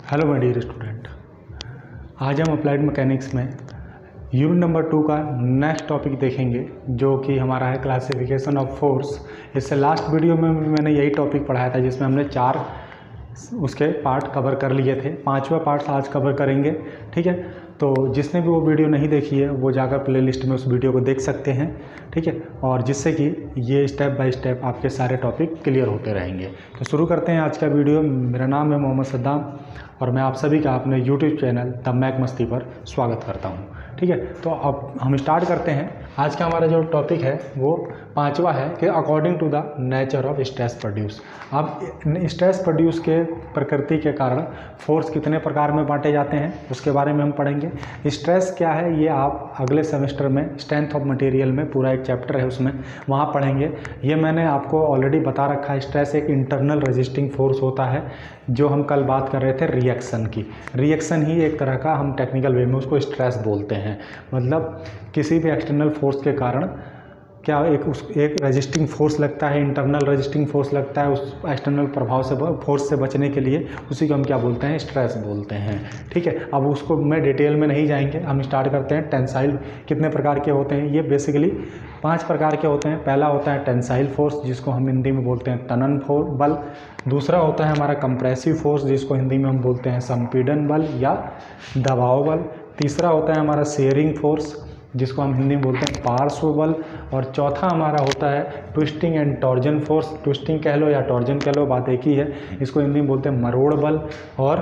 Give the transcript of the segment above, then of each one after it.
Hello my dear student, आज हम applied mechanics में यूनिट नंबर 2 का नेक्स्ट टॉपिक देखेंगे जो कि हमारा है क्लासिफिकेशन ऑफ फोर्स। इससे लास्ट वीडियो में मैंने यही टॉपिक पढ़ाया था जिसमें हमने 4 उसके पार्ट कवर कर लिए थे। 5वां पार्ट आज कवर करेंगे, ठीक है। तो जिसने भी वो वीडियो नहीं देखी है वो जाकर प्लेलिस्ट में उस वीडियो को देख सकते हैं, ठीक है। और जिससे कि ये स्टेप बाय स्टेप आपके सारे टॉपिक क्लियर होते रहेंगे। तो शुरू करते हैं आज का वीडियो। मेरा नाम है मोहम्मद सद्दाम और मैं आप सभी का अपने यूट्यूब चैनल द मैक मस्ती पर स्वागत करता हूँ, ठीक है। तो अब हम स्टार्ट करते हैं। आज का हमारा जो टॉपिक है वो 5वां है कि according to the nature of stress produce. अब स्ट्रेस प्रोड्यूस के प्रकृति के कारण फोर्स कितने प्रकार में बांटे जाते हैं उसके बारे में हम पढ़ेंगे। स्ट्रेस क्या है ये आप अगले सेमेस्टर में स्ट्रेंथ ऑफ मटेरियल में पूरा एक चैप्टर है उसमें वहाँ पढ़ेंगे। ये मैंने आपको ऑलरेडी बता रखा है। स्ट्रेस एक इंटरनल रेजिस्टिंग फोर्स होता है जो हम कल बात कर रहे थे रिएक्शन की। रिएक्शन ही एक तरह का हम टेक्निकल वे में उसको स्ट्रेस बोलते हैं। मतलब किसी भी एक्सटर्नल फोर्स के कारण क्या एक रेजिस्टिंग फोर्स लगता है, इंटरनल रेजिस्टिंग फोर्स लगता है उस एक्सटर्नल प्रभाव से फोर्स से बचने के लिए, उसी को हम क्या बोलते हैं, स्ट्रेस बोलते हैं, ठीक है। अब उसको मैं डिटेल में नहीं जाएंगे, हम स्टार्ट करते हैं। टेंसाइल कितने प्रकार के होते हैं, ये बेसिकली 5 प्रकार के होते हैं। पहला होता है टेंसाइल फोर्स जिसको हम हिंदी में बोलते हैं तनन बल। दूसरा होता है हमारा कंप्रेसिव फोर्स जिसको हिंदी में हम बोलते हैं संपीड़न बल या दबाव बल। तीसरा होता है हमारा शेयरिंग फोर्स जिसको हम हिंदी में बोलते हैं पार्श्व बल। और चौथा हमारा होता है twisting and torsion force. Twisting कह लो या टॉर्जन कह लो, बात एक ही है। इसको हिंदी में बोलते हैं मरोड़ बल। और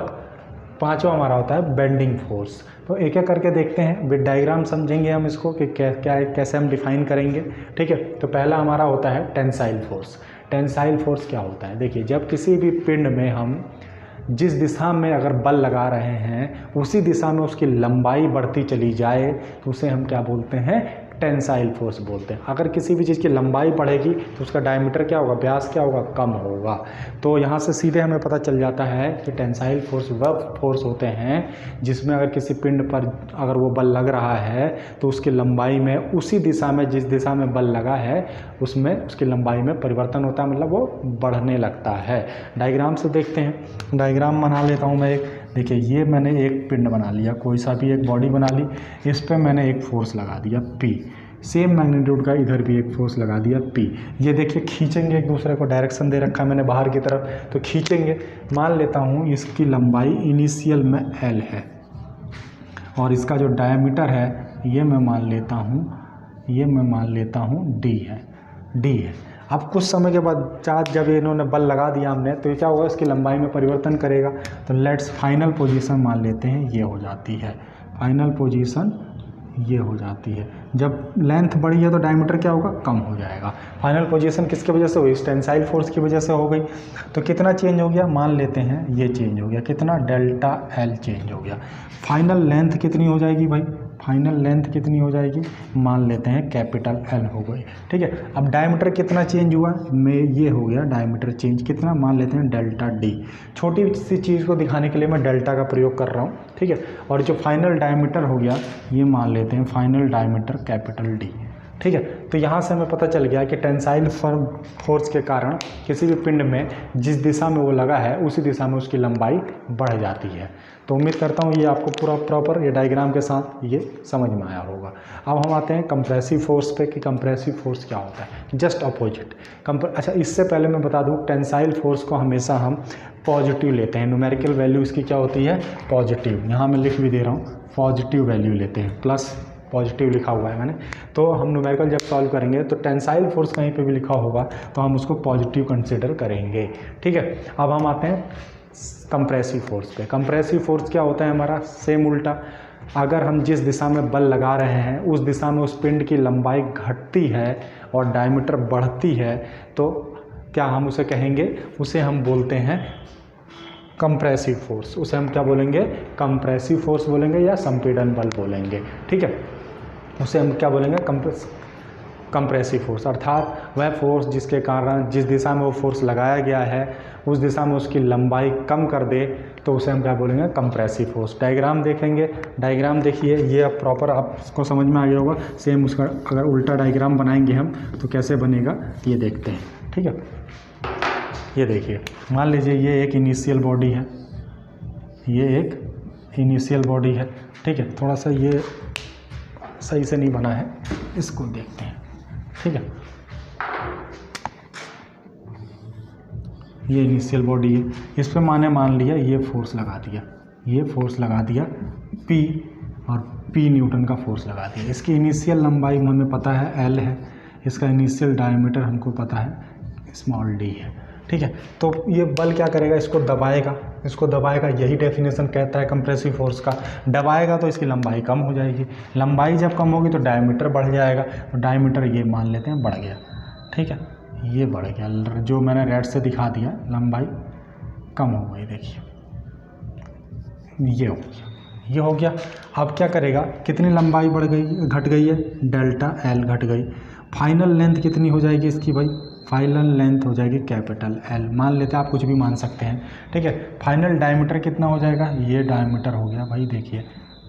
5वां हमारा होता है बेंडिंग फोर्स। तो एक एक करके देखते हैं, विद डायग्राम समझेंगे हम इसको कि क्या कैसे हम डिफाइन करेंगे, ठीक है। तो पहला हमारा होता है टेंसाइल फोर्स। टेंसाइल फोर्स क्या होता है, देखिए जब किसी भी पिंड में हम जिस दिशा में अगर बल लगा रहे हैं उसी दिशा में उसकी लंबाई बढ़ती चली जाए तो उसे हम क्या बोलते हैं, टेंसाइल फोर्स बोलते हैं। अगर किसी भी चीज़ की लंबाई बढ़ेगी तो उसका डायमीटर क्या होगा, व्यास क्या होगा, कम होगा। तो यहाँ से सीधे हमें पता चल जाता है कि टेंसाइल फोर्स वह फोर्स होते हैं जिसमें अगर किसी पिंड पर अगर वो बल लग रहा है तो उसकी लंबाई में उसी दिशा में जिस दिशा में बल लगा है उसमें उसकी लंबाई में परिवर्तन होता है, मतलब वो बढ़ने लगता है। डायग्राम से देखते हैं। डायग्राम बना लेता हूँ मैं एक। देखिए ये मैंने एक पिंड बना लिया, कोई सा भी एक बॉडी बना ली, इस पे मैंने एक फोर्स लगा दिया P। सेम मैग्नीट्यूड का इधर भी एक फोर्स लगा दिया P। ये देखिए खींचेंगे एक दूसरे को, डायरेक्शन दे रखा है मैंने बाहर की तरफ, तो खींचेंगे। मान लेता हूँ इसकी लंबाई इनिशियल में L है और इसका जो डायमीटर है ये मैं मान लेता हूँ D है। अब कुछ समय के बाद जब इन्होंने बल लगा दिया हमने तो ये क्या होगा, इसकी लंबाई में परिवर्तन करेगा। तो लेट्स फाइनल पोजीशन मान लेते हैं ये हो जाती है, फाइनल पोजीशन ये हो जाती है। जब लेंथ बढ़ी है तो डायमीटर क्या होगा, कम हो जाएगा। फाइनल पोजीशन किसकी वजह से हुई, टेंसाइल फोर्स की वजह से हो गई। तो कितना चेंज हो गया, मान लेते हैं ये चेंज हो गया, कितना, डेल्टा L चेंज हो गया। फाइनल लेंथ कितनी हो जाएगी भाई, फाइनल लेंथ कितनी हो जाएगी, मान लेते हैं कैपिटल L हो गई, ठीक है। अब डायमीटर कितना चेंज हुआ, में ये हो गया डायमीटर चेंज कितना, मान लेते हैं डेल्टा D। छोटी सी चीज़ को दिखाने के लिए मैं डेल्टा का प्रयोग कर रहा हूँ, ठीक है। और जो फाइनल डायमीटर हो गया ये मान लेते हैं फाइनल डायमीटर कैपिटल D, ठीक है। तो यहाँ से हमें पता चल गया कि टेंसाइल फोर्स के कारण किसी भी पिंड में जिस दिशा में वो लगा है उसी दिशा में उसकी लंबाई बढ़ जाती है। तो उम्मीद करता हूँ ये आपको पूरा प्रॉपर ये डायग्राम के साथ ये समझ में आया होगा। अब हम आते हैं कंप्रेसिव फोर्स पे कि कंप्रेसिव फोर्स क्या होता है, जस्ट अपोजिट। अच्छा इससे पहले मैं बता दूँ टेंसाइल फोर्स को हमेशा हम पॉजिटिव लेते हैं। न्यूमेरिकल वैल्यू इसकी क्या होती है, पॉजिटिव। यहाँ मैं लिख भी दे रहा हूँ, पॉजिटिव वैल्यू लेते हैं, प्लस पॉजिटिव लिखा हुआ है मैंने। तो हम न्यूमेरिकल जब सॉल्व करेंगे तो टेंसाइल फोर्स कहीं पे भी लिखा होगा तो हम उसको पॉजिटिव कंसीडर करेंगे, ठीक है। अब हम आते हैं कंप्रेसिव फोर्स पे। कंप्रेसिव फोर्स क्या होता है हमारा, सेम उल्टा। अगर हम जिस दिशा में बल लगा रहे हैं उस दिशा में उस पिंड की लंबाई घटती है और डायमीटर बढ़ती है तो क्या हम उसे कहेंगे, उसे हम बोलते हैं कंप्रेसिव फोर्स। उसे हम क्या बोलेंगे, कंप्रेसिव फोर्स बोलेंगे या संपीड़न बल बोलेंगे, ठीक है। उसे हम क्या बोलेंगे, कंप्रेसिव फोर्स। अर्थात वह फोर्स जिसके कारण जिस दिशा में वो फोर्स लगाया गया है उस दिशा में उसकी लंबाई कम कर दे तो उसे हम क्या बोलेंगे, कंप्रेसिव फोर्स। डायग्राम देखेंगे, डायग्राम देखिए ये अब प्रॉपर आपको समझ में आ गया होगा। सेम उसका अगर उल्टा डायग्राम बनाएंगे हम तो कैसे बनेगा ये देखते हैं, ठीक है। ये देखिए, मान लीजिए ये एक इनिशियल बॉडी है, ये एक इनिशियल बॉडी है, ठीक है। थोड़ा सा ये सही से नहीं बना है, इसको देखते हैं, ठीक है। ये इनिशियल बॉडी है, इस पे मान लिया ये फोर्स लगा दिया, ये फोर्स लगा दिया P, और P न्यूटन का फोर्स लगा दिया। इसकी इनिशियल लंबाई हमें पता है L है, इसका इनिशियल डायमीटर हमको पता है स्मॉल d है, ठीक है। तो ये बल क्या करेगा, इसको दबाएगा, इसको दबाएगा, यही डेफिनेशन कहता है कंप्रेसिव फोर्स का। दबाएगा तो इसकी लंबाई कम हो जाएगी, लंबाई जब कम होगी तो डायमीटर बढ़ जाएगा, तो डायमीटर ये मान लेते हैं बढ़ गया, ठीक है। ये बढ़ गया, जो मैंने रेड से दिखा दिया, लंबाई कम हो गई, देखिए ये हो गया, ये हो गया। अब क्या करेगा, कितनी लंबाई बढ़ गई, घट गई है, डेल्टा L घट गई। फाइनल लेंथ कितनी हो जाएगी इसकी भाई, फाइनल लेंथ हो जाएगी कैपिटल L, मान लेते हैं, आप कुछ भी मान सकते हैं, ठीक है। फाइनल डायमीटर कितना हो जाएगा, ये डायमीटर हो गया भाई, देखिए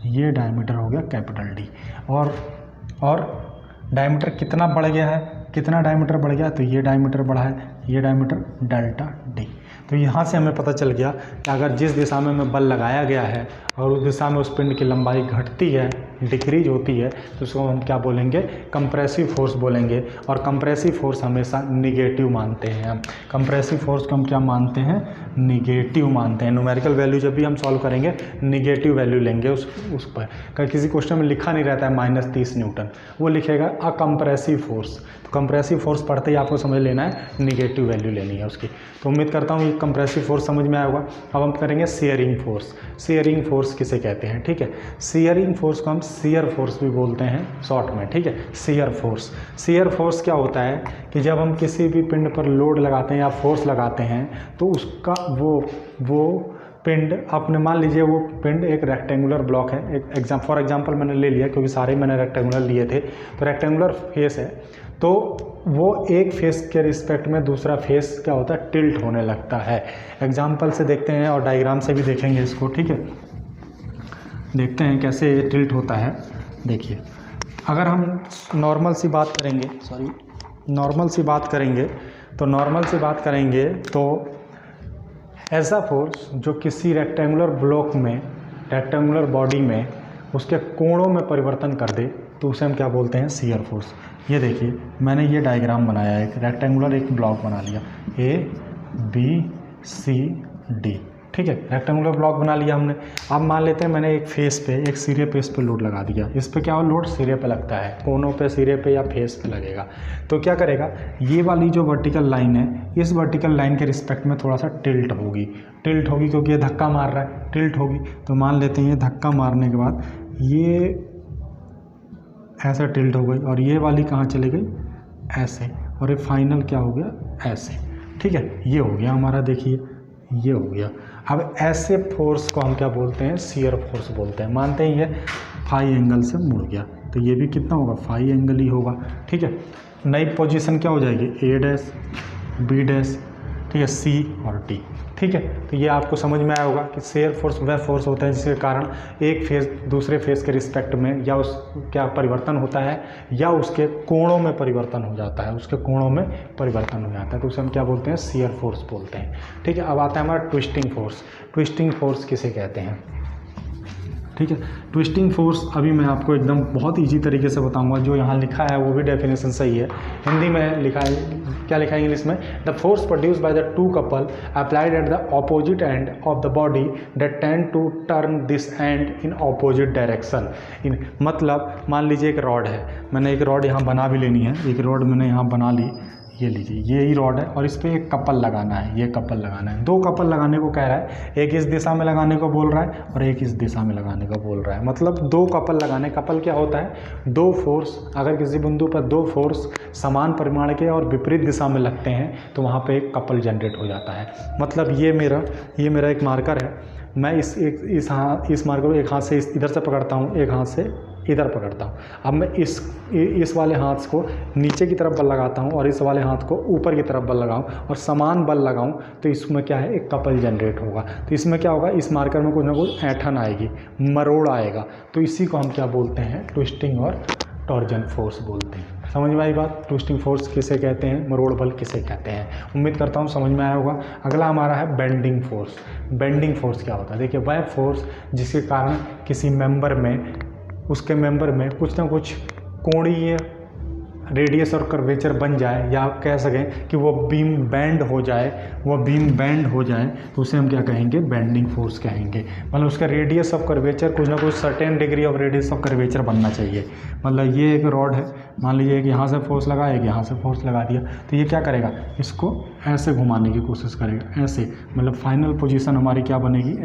ये डायमीटर हो गया कैपिटल D, और डायमीटर कितना बढ़ गया है, कितना डायमीटर बढ़ गया, तो ये डायमीटर बढ़ा है, ये डायमीटर डेल्टा D। तो यहाँ से हमें पता चल गया कि अगर जिस दिशा में हमें बल लगाया गया है और उस दिशा में उस पिंड की लंबाई घटती है, डिक्रीज होती है, तो उसको हम क्या बोलेंगे, कंप्रेसिव फोर्स बोलेंगे। और कंप्रेसिव फोर्स हमेशा निगेटिव मानते हैं हम, कंप्रेसिव फोर्स को हम क्या मानते हैं, निगेटिव मानते हैं। न्यूमेरिकल वैल्यू जब भी हम सॉल्व करेंगे निगेटिव वैल्यू लेंगे उस पर। कहीं किसी क्वेश्चन में लिखा नहीं रहता है -30 न्यूटन, वो लिखेगा अ कंप्रेसिव फोर्स। तो कंप्रेसिव फोर्स पढ़ते ही आपको समझ लेना है निगेटिव वैल्यू लेनी है उसकी। तो उम्मीद करता हूँ ये कंप्रेसिव फोर्स समझ में आया होगा। अब हम करेंगे शेयरिंग फोर्स। शेयरिंग फोर्स किसे कहते हैं, ठीक है। शेयरिंग फोर्स को हम शियर फोर्स भी बोलते हैं शॉर्ट में, ठीक है, शियर फोर्स। शियर फोर्स क्या होता है कि जब हम किसी भी पिंड पर लोड लगाते हैं या फोर्स लगाते हैं तो उसका वो पिंड, आपने मान लीजिए वो पिंड एक रेक्टेंगुलर ब्लॉक है, एक फॉर एग्जांपल मैंने ले लिया क्योंकि सारे मैंने रेक्टेंगुलर लिए थे, तो रेक्टेंगुलर फेस है, तो वो एक फेस के रिस्पेक्ट में दूसरा फेस क्या होता है, टिल्ट होने लगता है। एग्जांपल से देखते हैं और डायग्राम से भी देखेंगे इसको, ठीक है। देखते हैं कैसे ये टिल्ट होता है। देखिए, अगर हम नॉर्मल सी बात करेंगे तो ऐसा फोर्स जो किसी रेक्टेंगुलर ब्लॉक में, रेक्टेंगुलर बॉडी में उसके कोणों में परिवर्तन कर दे तो उसे हम क्या बोलते हैं, शियर फोर्स। ये देखिए, मैंने ये डायग्राम बनाया, एक रेक्टेंगुलर एक ब्लॉक बना लिया, ABCD, ठीक है, रेक्टेंगुलर ब्लॉक बना लिया हमने। अब मान लेते हैं मैंने एक फेस पे, एक सिरे पे इस पे लोड लगा दिया। इस पे क्या हो, लोड सिरे पे लगता है, कोनों पे, सिरे पे या फेस पे लगेगा। तो क्या करेगा, ये वाली जो वर्टिकल लाइन है, इस वर्टिकल लाइन के रिस्पेक्ट में थोड़ा सा टिल्ट होगी क्योंकि ये धक्का मार रहा है, टिल्ट होगी। तो मान लेते हैं ये धक्का मारने के बाद ये ऐसा टिल्ट हो गई, और ये वाली कहाँ चली गई, ऐसे, और ये फाइनल क्या हो गया, ऐसे, ठीक है। ये हो गया हमारा, देखिए ये हो गया। अब ऐसे फोर्स को हम क्या बोलते हैं, शियर फोर्स बोलते हैं। मानते हैं ये फाई एंगल से मुड़ गया, तो ये भी कितना होगा, फाई एंगल ही होगा, ठीक है। नई पोजीशन क्या हो जाएगी, A', B', ठीक है, C और D, ठीक है। तो ये आपको समझ में आया होगा कि शियर फोर्स वह फोर्स होता है जिसके कारण एक फेस दूसरे फेस के रिस्पेक्ट में या उस क्या परिवर्तन होता है, या उसके कोणों में परिवर्तन हो जाता है, तो उसे हम क्या बोलते हैं, शियर फोर्स बोलते हैं, ठीक है। अब आता है हमारा ट्विस्टिंग फोर्स। ट्विस्टिंग फोर्स किसे कहते हैं, ठीक है। ट्विस्टिंग फोर्स अभी मैं आपको एकदम बहुत इजी तरीके से बताऊंगा, जो यहाँ लिखा है वो भी डेफिनेशन सही है। हिंदी में लिखा है, क्या लिखा है इंग्लिश में, the force produced by the two couple applied at the opposite end of the body that tend to turn this end in opposite direction. मतलब मान लीजिए एक रॉड है, मैंने एक रॉड यहाँ बना भी लेनी है, एक रॉड मैंने यहाँ बना ली, ये लीजिए, ये ही रॉड है, और इस पर एक कपल लगाना है, ये कपल लगाना है। दो कपल लगाने को कह रहा है, एक इस दिशा में लगाने को बोल रहा है और एक इस दिशा में लगाने को बोल रहा है। मतलब दो कपल लगाने, कपल क्या होता है, दो फोर्स, अगर किसी बिंदु पर दो फोर्स समान परिमाण के और विपरीत दिशा में लगते हैं तो वहाँ पे एक कपल जनरेट हो जाता है। मतलब ये मेरा एक मार्कर है, मैं इस मार्कर को एक हाथ से इधर से पकड़ता हूँ, एक हाथ से इधर पकड़ता हूँ। अब मैं इस वाले हाथ को नीचे की तरफ बल लगाता हूँ और इस वाले हाथ को ऊपर की तरफ बल लगाऊँ और समान बल लगाऊँ, तो इसमें क्या है, एक कपल जनरेट होगा। तो इसमें क्या होगा, इस मार्कर में कुछ ना कुछ ऐंठन आएगी, मरोड़ आएगा, तो इसी को हम क्या बोलते हैं, ट्विस्टिंग और टॉर्जन फोर्स बोलते हैं। समझ में आई बात? ट्विस्टिंग फोर्स किसे कहते हैं, मरोड़ बल किसे कहते हैं? उम्मीद करता हूँ समझ में आया होगा। अगला हमारा है बेंडिंग फोर्स। बेंडिंग फोर्स क्या होता है? देखिए, वह फोर्स जिसके कारण किसी मेंबर में, उसके मेंबर में कुछ ना कुछ कोणीय रेडियस और कर्वेचर बन जाए, या आप कह सकें कि वो बीम बैंड हो जाए, तो उसे हम क्या कहेंगे? बेंडिंग फोर्स कहेंगे। मतलब उसका रेडियस ऑफ कर्वेचर कुछ ना कुछ certain degree of radius of curvature बनना चाहिए। मतलब ये एक रॉड है, मान लीजिए कि यहाँ से फोर्स लगा, एक यहाँ से फोर्स लगा दिया, तो ये क्या करेगा? इसको ऐसे घुमाने की कोशिश करेगा, ऐसे। मतलब फाइनल पोजीशन हमारी क्या बनेगी?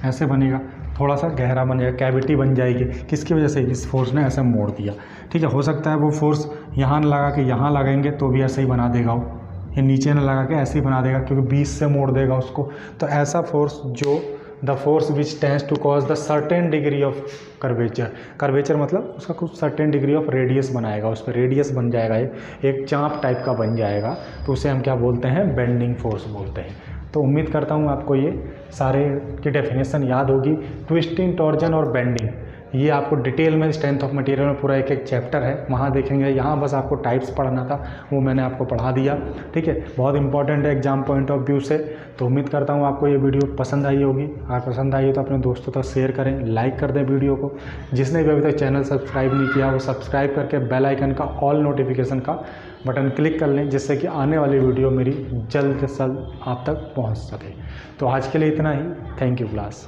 ऐसे बनेगा, थोड़ा सा गहरा बन जाएगा, कैविटी बन जाएगी। किसकी वजह से? इस फोर्स ने ऐसे मोड़ दिया। ठीक है, हो सकता है वो फोर्स यहाँ लगा के यहाँ लगाएंगे तो भी ऐसे ही बना देगा वो, ये नीचे न लगा के ऐसे ही बना देगा, क्योंकि बीच से मोड़ देगा उसको। तो ऐसा फोर्स जो the force which tends to cause the certain degree of curvature मतलब उसका कुछ सर्टेन डिग्री ऑफ रेडियस बनाएगा, उस पर रेडियस बन जाएगा, एक चाप टाइप का बन जाएगा, तो उसे हम क्या बोलते हैं? बेंडिंग फोर्स बोलते हैं। तो उम्मीद करता हूँ आपको ये सारे की डेफिनेशन याद होगी। ट्विस्टिंग, टॉर्जन और बेंडिंग, ये आपको डिटेल में स्ट्रेंथ ऑफ मटेरियल में पूरा एक एक चैप्टर है, वहाँ देखेंगे। यहाँ बस आपको टाइप्स पढ़ना था, वो मैंने आपको पढ़ा दिया। ठीक है, बहुत इंपॉर्टेंट है एग्जाम पॉइंट ऑफ व्यू से। तो उम्मीद करता हूँ आपको ये वीडियो पसंद आई होगी। अगर पसंद आई हो तो अपने दोस्तों तक शेयर करें, लाइक कर दें वीडियो को। जिसने भी अभी तक चैनल सब्सक्राइब नहीं किया वो सब्सक्राइब करके बेल आइकन का ऑल नोटिफिकेशन का बटन क्लिक कर लें, जिससे कि आने वाली वीडियो मेरी जल्द से जल्द आप तक पहुँच सके। तो आज के लिए इतना ही। Thank you class.